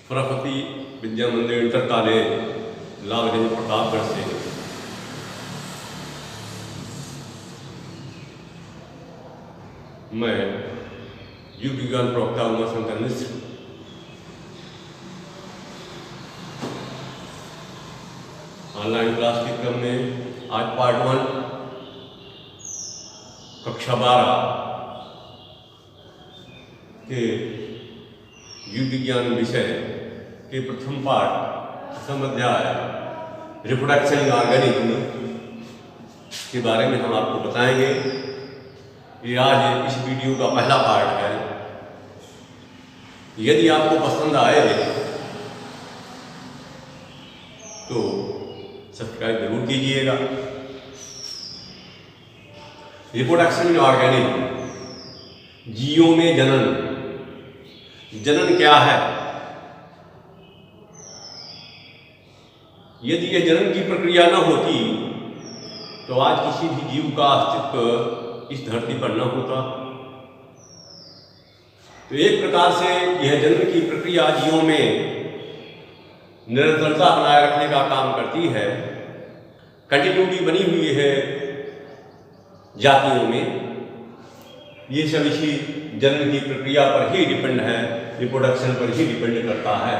सरस्वती विद्या मंदिर inter college Lalganj Pratapgarh से मैं जीव विज्ञान प्रवक्ता उमाशंकर मिश्र ऑनलाइन क्लास के क्रम में आज पार्ट 1 कक्षा 12 के जीव विज्ञान विषय के प्रथम अध्याय रिप्रोडक्शन इन ऑर्गेनिज्म के बारे में हम आपको बताएंगे। ये आज इस वीडियो का पहला पार्ट है। यदि आपको पसंद आए तो सब्सक्राइब जरूर कीजिएगा। रिप्रोडक्शन इन ऑर्गेनिज्म, जीवों में जनन। जनन क्या है? यदि यह जनन की प्रक्रिया न होती तो आज किसी भी जीव का अस्तित्व इस धरती पर न होता। तो एक प्रकार से यह जनन की प्रक्रिया जीवों में निरंतरता बनाए रखने का काम करती है। कंटिन्यूटी बनी हुई है जातियों में। ये सब इसी जनन की प्रक्रिया पर ही डिपेंड है, रिप्रोडक्शन पर ही डिपेंड करता है।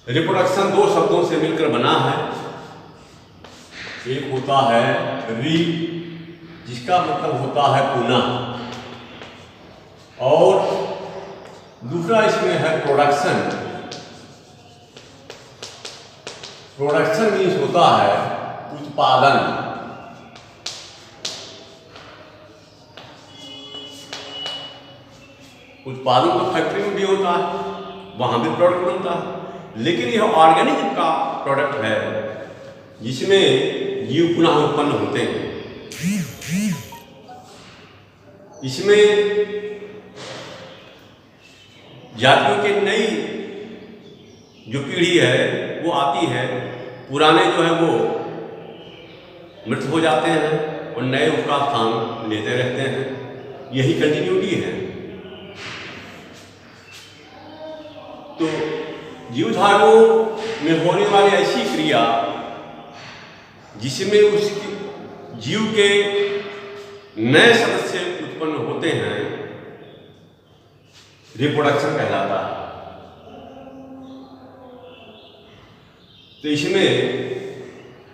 रिप्रोडक्शन दो शब्दों से मिलकर बना है। एक होता है री, जिसका मतलब होता है पुनः, और दूसरा इसमें है प्रोडक्शन। प्रोडक्शन मीन्स होता है उत्पादन। उत्पादन तो फैक्ट्री में भी होता है, वहां भी प्रोडक्ट बनता है, लेकिन यह ऑर्गेनिज्म का प्रोडक्ट है जिसमें जीव पुनः उत्पन्न होते हैं। इसमें जातियों की नई जो पीढ़ी है वो आती है, पुराने जो है वो मृत हो जाते हैं और नए उसका स्थान लेते रहते हैं। यही कंटिन्यूटी है। तो जीवधारों में होने वाली ऐसी क्रिया जिसमें उस जीव के नए सदस्य उत्पन्न होते हैं, रिप्रोडक्शन कहलाता है। तो इसमें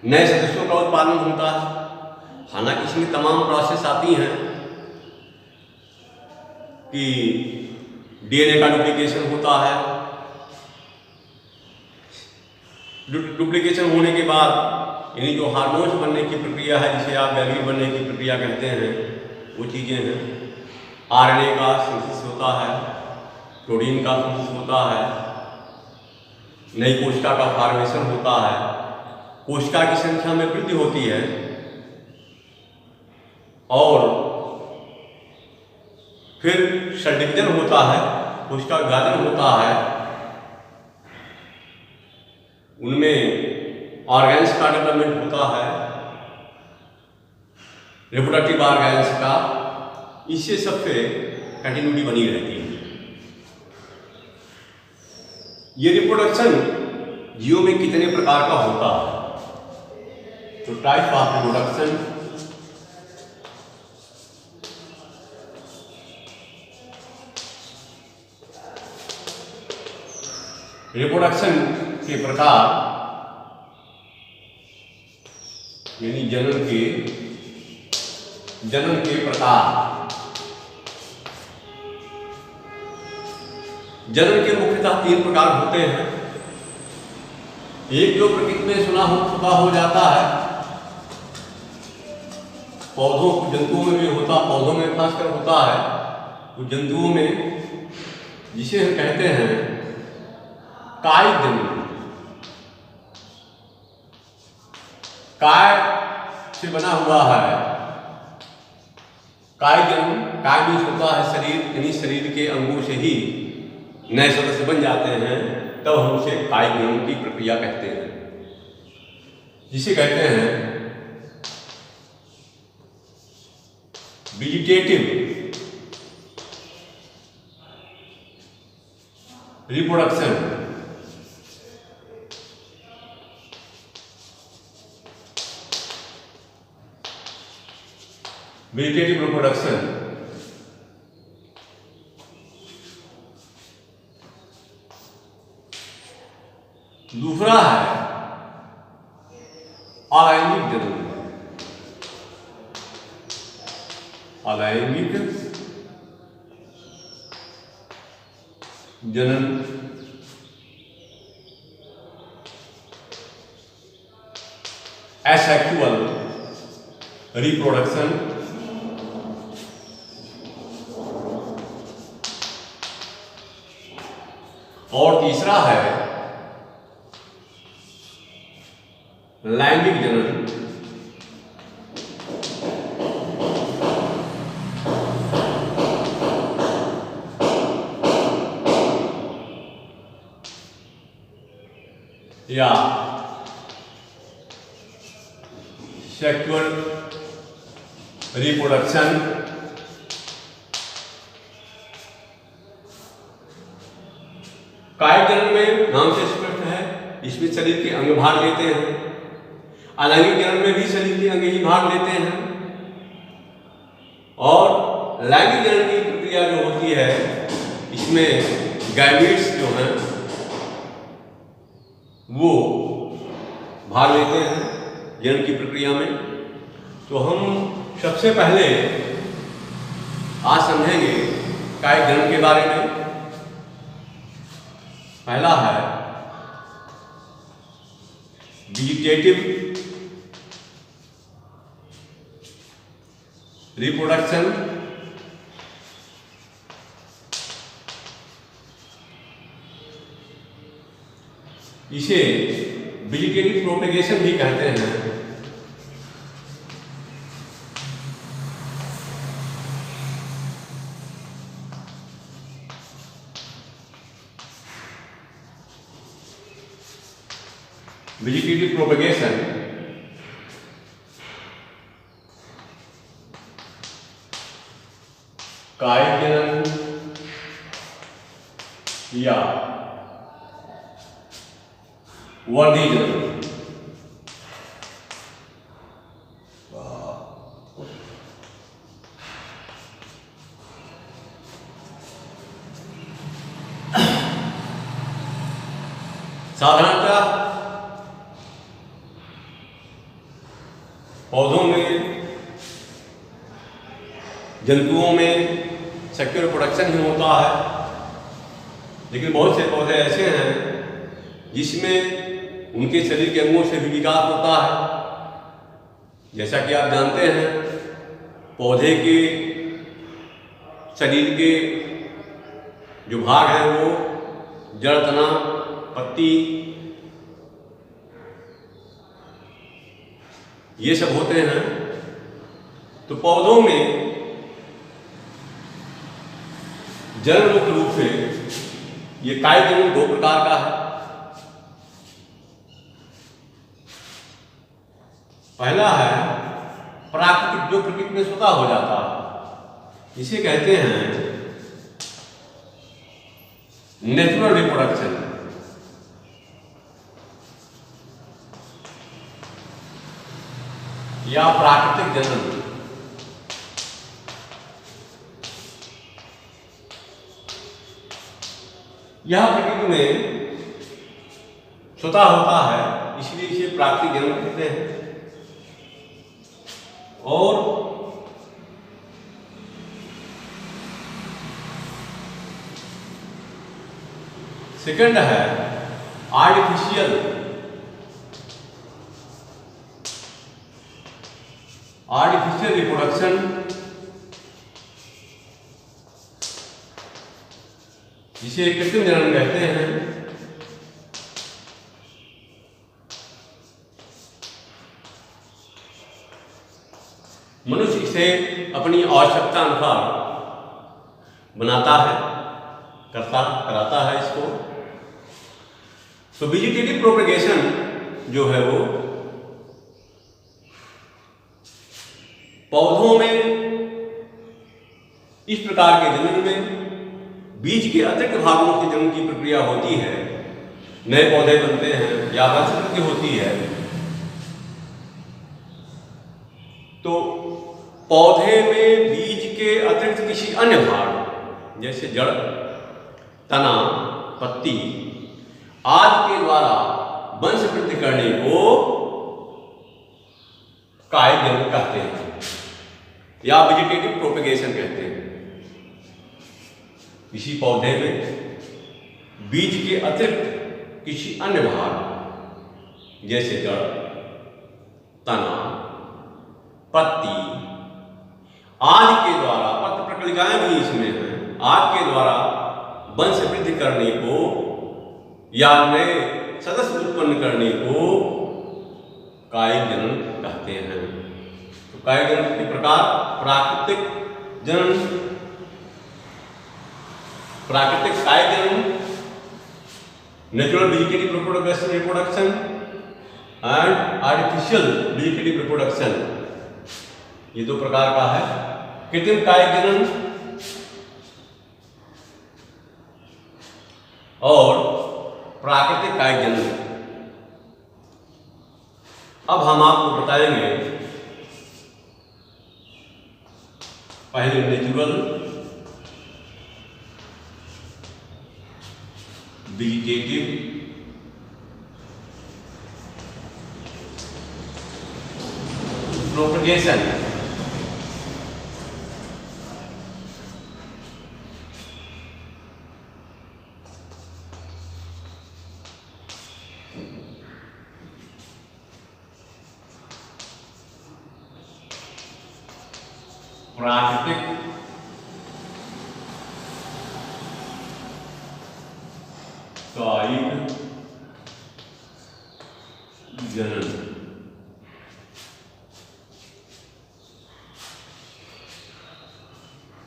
नए सदस्यों का उत्पादन होता है। हालांकि इसमें तमाम प्रोसेस आती हैं कि डीएनए का डुप्लीकेशन होता है। डुप्लीकेशन होने के बाद यानी जो हार्मोन्स बनने की प्रक्रिया है, जिसे आप गैमीट बनने की प्रक्रिया कहते हैं, वो चीज़ें हैं। आरएनए का सिंथेसिस होता है, प्रोटीन का सिंथेसिस होता है, नई कोशिका का फॉर्मेशन होता है, कोशिका की संख्या में वृद्धि होती है और फिर सेल डिवीजन होता है, कोशिका विभाजन होता है। उनमें ऑर्गेन्स का डेवलपमेंट होता है, रिप्रोडक्टिव ऑर्गेन्स का। इससे सबसे कंटिन्यूटी बनी रहती है। ये रिप्रोडक्शन जीवों में कितने प्रकार का होता है? तो टाइप ऑफ रिप्रोडक्शन, रिप्रोडक्शन के प्रकार यानी जनन के प्रकार। जनन के मुख्यतः 3 प्रकार होते हैं। एक जो प्रकृति में सुना हो जाता है, पौधों जंतुओं में भी होता, पौधों में खासकर होता है। तो जंतुओं में जिसे हम कहते हैं काय जनन। काय से बना हुआ है। काय जनन, काय मीन्स होता है शरीर, यानी शरीर के अंगों से ही नए सदस्य बन जाते हैं, तब हम उसे काय जनन की प्रक्रिया कहते हैं। जिसे कहते हैं वेजिटेटिव रिप्रोडक्शन, वेजिटेटिव रिप्रोडक्शन, दूसरा है अलैंगिक जनन, अलैंगिक जनन, एसेक्सुअल रिप्रोडक्शन, और तीसरा है लैंगिक जनन, या सेक्सुअल रिप्रोडक्शन। कायिक जनन में नाम से स्पष्ट है, इसमें शरीर के अंग भाग लेते हैं। अलैंगिक जनन में भी शरीर के अंग ही भाग लेते हैं। और लैंगिक जनन की प्रक्रिया जो होती है, इसमें गैमीट्स जो हैं वो भाग लेते हैं जनन की प्रक्रिया में। तो हम सबसे पहले आज समझेंगे कायिक जनन के बारे में। पहला है वेजिटेटिव रिप्रोडक्शन, इसे वेजिटेटिव प्रोपेगेशन भी कहते हैं। वेजिटेटिव प्रोपेगेशन कायिक जनन या वर्धी जनन। साधारणतः पौधों में, जंतुओं में सेक्सुअल रिप्रोडक्शन ही होता है, लेकिन बहुत से पौधे ऐसे हैं जिसमें उनके शरीर के अंगों से भी विकास होता है। जैसा कि आप जानते हैं, पौधे के शरीर के जो भाग हैं वो जड़, तना, पत्ती, ये सब होते हैं। तो पौधों में जनन मुख्य रूप से ये कायिक जनन दो प्रकार का है। पहला है प्राकृतिक, जो प्रकृति में स्वतः हो जाता है, इसे कहते हैं नेचुरल रिप्रोडक्शन। या प्राकृतिक जनन। यह प्रकृति में स्वतः होता है, इसलिए इसे प्राकृतिक जनन कहते हैं। और सेकंड है आर्टिफिशियल रिप्रोडक्शन। जिसे कृत्रिम जनन कहते हैं। मनुष्य इसे अपनी आवश्यकता अनुसार बनाता है, कराता है इसको। तो वेजिटेटिव प्रोपेगेशन जो है वो पौधों में इस प्रकार के जनन में बीज के अतिरिक्त भागों के जन्म की प्रक्रिया होती है, नए पौधे बनते हैं या वंशवृद्धि होती है, तो पौधे में बीज के अतिरिक्त किसी अन्य भाग जैसे जड़, तना, पत्ती आदि के द्वारा वंश वृद्धि करने को कायिक जन्म कहते हैं या वेजिटेटिव प्रोपेगेशन कहते हैं। किसी पौधे में बीज के अतिरिक्त किसी अन्य भाग जैसे जड़, तना, पत्ती आदि के द्वारा, पत्र प्रकलिकाएं भी इसमें हैं, आदि के द्वारा वंश वृद्धि करने को या नए सदस्य उत्पन्न करने को कायिक जन्म कहते हैं। तो कायिक जन्म के प्रकार प्राकृतिक जन्म, प्राकृतिक कायिक जन्म, natural vegetative reproduction and artificial vegetative reproduction, ये दो प्रकार का है। कृत्रिम कायिक जन्म और प्राकृतिक कायिक जन्म। अब हम आपको बताएंगे पहले नेचुरल वेजिटेटिव प्रोपगेशन। प्राकृतिक कायिक जन्म।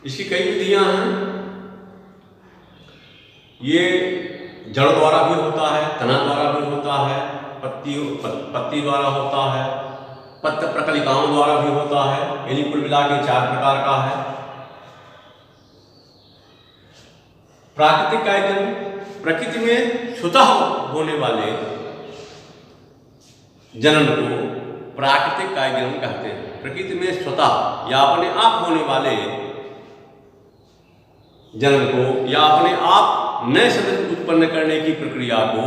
इसकी कई विधियां हैं। ये जड़ द्वारा भी होता है, तना द्वारा भी होता है, पत्ती द्वारा होता है, पत्र प्रकलिकाओं द्वारा भी होता है, यानी कुल मिला के 4 प्रकार का है। प्राकृतिक कायिक जन्म प्रकृति में स्वतः होने वाले जन्म को प्राकृतिक कायिक जन्म कहते हैं। प्रकृति में स्वतः या अपने आप होने वाले जन्म को या अपने आप नए सदस्य उत्पन्न करने की प्रक्रिया को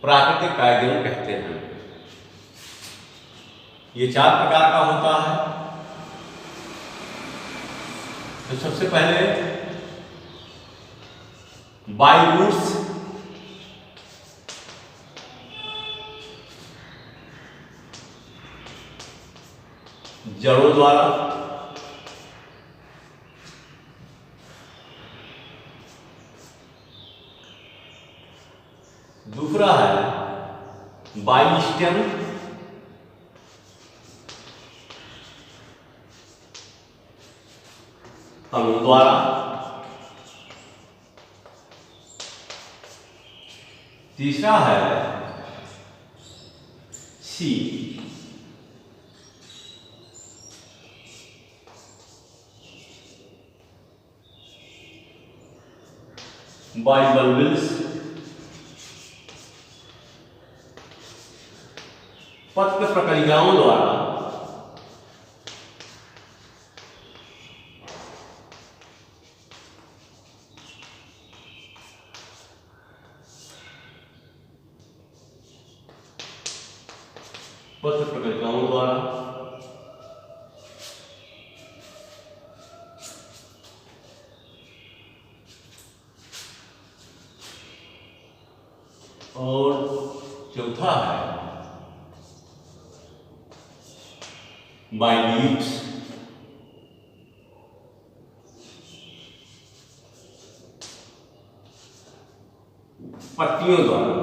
प्राकृतिक कायिक जन्म कहते हैं। ये 4 प्रकार का होता है। तो सबसे पहले बाय रूट्स, जड़ों द्वारा। दूसरा है बाय स्टेम, तनों द्वारा। तीसरा है सी, बाय बल्बिल्स, पत्र प्रकलिकाओं द्वारा। पत्र प्रकलिकाओं द्वारा। और चौथा है बाय लीव्स, पत्तियों द्वारा।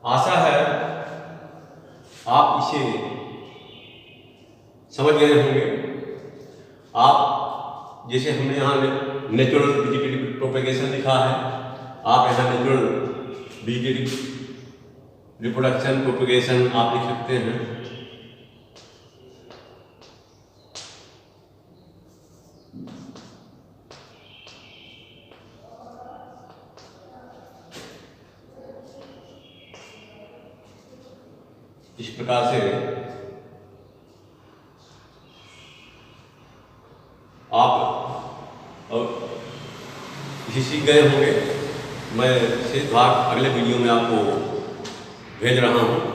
आशा है आप इसे समझ गए होंगे। आप जैसे हमने यहाँ नेचुरल वेजिटेटिव प्रोपेगेशन लिखा है, आप यहाँ नेचुरल बीज रिप्रोडक्शन प्रोपगेशन आप लिख सकते हैं। इस प्रकार से आप इसे सीख गए होंगे। मैं शेष भाग अगले वीडियो में आपको भेज रहा हूँ।